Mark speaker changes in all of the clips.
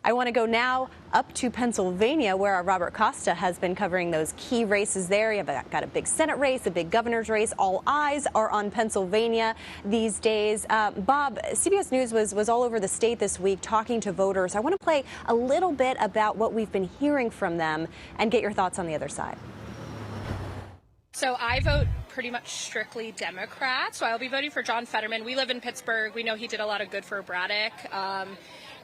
Speaker 1: I want to go now up to Pennsylvania, where our Robert Costa has been covering those key races there. You've got a big Senate race, a big governor's race. All eyes are on Pennsylvania these days. Bob, CBS News was all over the state this week talking to voters. I want to play a little bit about what we've been hearing from them and get your thoughts on the other side.
Speaker 2: So I vote pretty much strictly Democrat, so I'll be voting for John Fetterman. We live in Pittsburgh. We know he did a lot of good for Braddock,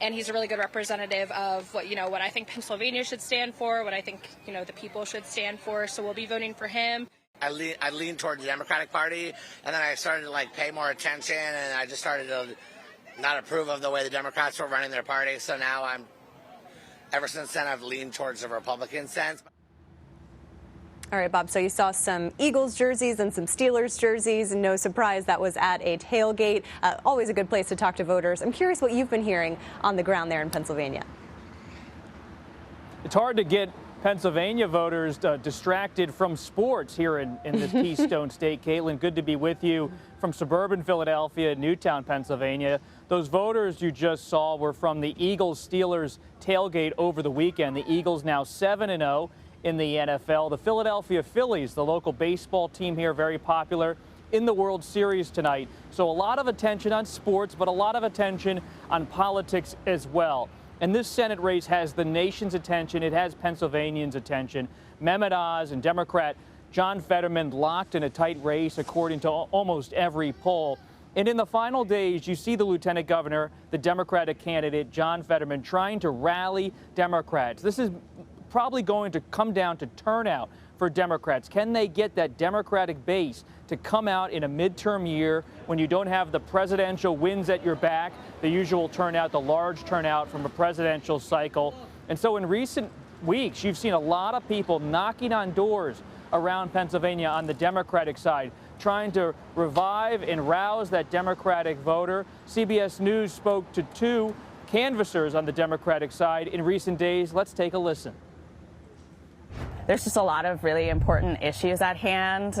Speaker 2: and he's a really good representative of what I think Pennsylvania should stand for, what I think the people should stand for. So we'll be voting for him.
Speaker 3: I lean toward the Democratic Party, and then I started to pay more attention, and I just started to not approve of the way the Democrats were running their party. So now ever since then, I've leaned towards the Republican sense.
Speaker 1: All right, Bob, so you saw some Eagles jerseys and some Steelers jerseys, and no surprise that was at a tailgate. Always a good place to talk to voters. I'm curious what you've been hearing on the ground there in Pennsylvania.
Speaker 4: It's hard to get Pennsylvania voters distracted from sports here in this Keystone state. Caitlin, good to be with you from suburban Philadelphia, Newtown, Pennsylvania. Those voters you just saw were from the Eagles-Steelers tailgate over the weekend. The Eagles now 7-0. In the NFL. The Philadelphia Phillies, the local baseball team here, very popular in the World Series tonight. So a lot of attention on sports, but a lot of attention on politics as well. And this Senate race has the nation's attention. It has Pennsylvanians' attention. Mehmet Oz and Democrat John Fetterman locked in a tight race according to almost every poll. And in the final days, you see the lieutenant governor, the Democratic candidate, John Fetterman, trying to rally Democrats. This is probably going to come down to turnout for Democrats. Can they get that Democratic base to come out in a midterm year when you don't have the presidential wins at your back, the usual turnout, the large turnout from a presidential cycle? And so in recent weeks, you've seen a lot of people knocking on doors around Pennsylvania on the Democratic side, trying to revive and rouse that Democratic voter. CBS News spoke to two canvassers on the Democratic side in recent days. Let's take a listen.
Speaker 5: There's just a lot of really important issues at hand,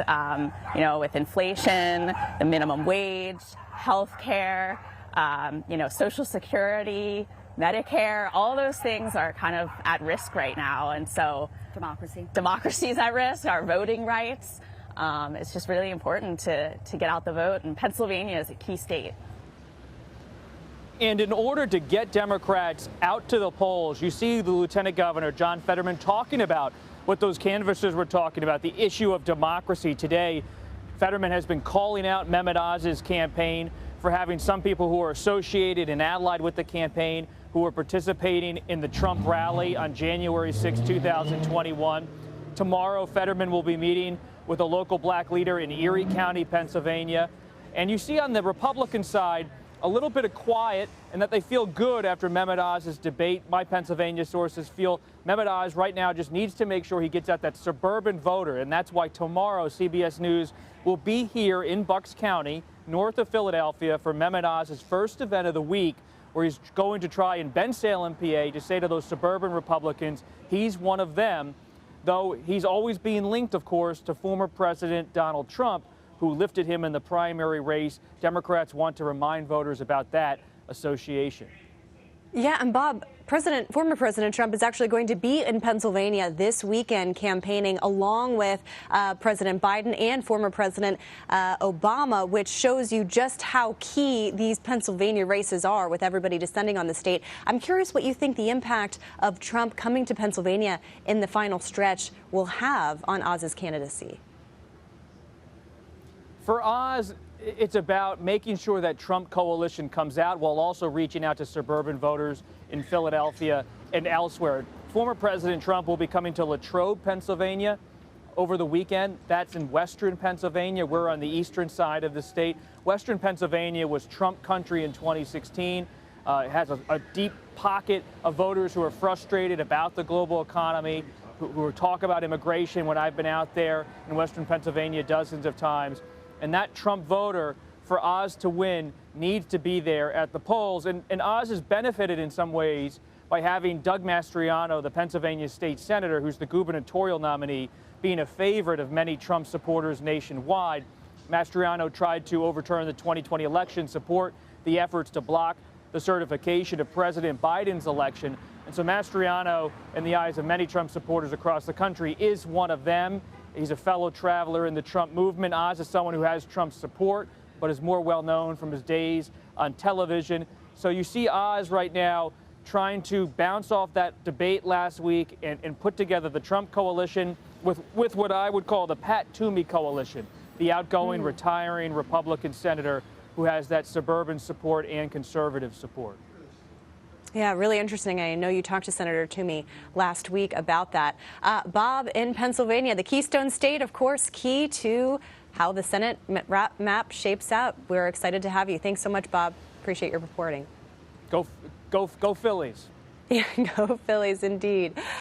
Speaker 5: with inflation, the minimum wage, health care, Social Security, Medicare. All those things are kind of at risk right now. And so democracy is at risk, our voting rights. It's just really important to get out the vote. And Pennsylvania is a key state.
Speaker 4: And in order to get Democrats out to the polls, you see the Lieutenant Governor, John Fetterman, talking about what those canvassers were talking about, the issue of democracy. Today, Fetterman has been calling out Mehmet Oz's campaign for having some people who are associated and allied with the campaign who are participating in the Trump rally on January 6, 2021. Tomorrow, Fetterman will be meeting with a local black leader in Erie County, Pennsylvania. And you see on the Republican side a little bit of quiet, and that they feel good after Mehmet Oz's debate. My Pennsylvania sources feel Mehmet Oz right now just needs to make sure he gets at that suburban voter, and that's why tomorrow CBS News will be here in Bucks County, north of Philadelphia, for Mehmet Oz's first event of the week, where he's going to try in Bensalem, PA, to say to those suburban Republicans he's one of them, though he's always being linked, of course, to former President Donald Trump, who lifted him in the primary race. Democrats want to remind voters about that association.
Speaker 1: Yeah, and Bob, former President Trump is actually going to be in Pennsylvania this weekend campaigning along with President Biden and former President Obama, which shows you just how key these Pennsylvania races are with everybody descending on the state. I'm curious what you think the impact of Trump coming to Pennsylvania in the final stretch will have on Oz's candidacy.
Speaker 4: For Oz, it's about making sure that Trump coalition comes out while also reaching out to suburban voters in Philadelphia and elsewhere. Former President Trump will be coming to Latrobe, Pennsylvania over the weekend. That's in western Pennsylvania. We're on the eastern side of the state. Western Pennsylvania was Trump country in 2016. It has a deep pocket of voters who are frustrated about the global economy, who talk about immigration when I've been out there in western Pennsylvania dozens of times. And that Trump voter, for Oz to win, needs to be there at the polls. And Oz has benefited in some ways by having Doug Mastriano, the Pennsylvania state senator, who's the gubernatorial nominee, being a favorite of many Trump supporters nationwide. Mastriano tried to overturn the 2020 election, support the efforts to block the certification of President Biden's election. And so Mastriano, in the eyes of many Trump supporters across the country, is one of them. He's a fellow traveler in the Trump movement. Oz is someone who has Trump's support, but is more well known from his days on television. So you see Oz right now trying to bounce off that debate last week and put together the Trump coalition with what I would call the Pat Toomey coalition, the outgoing, retiring Republican senator who has that suburban support and conservative support.
Speaker 1: Yeah, really interesting. I know you talked to Senator Toomey last week about that. Bob, in Pennsylvania, the Keystone State, of course, key to how the Senate map shapes out. We're excited to have you. Thanks so much, Bob. Appreciate your reporting.
Speaker 4: Go Phillies.
Speaker 1: Yeah, go Phillies, indeed.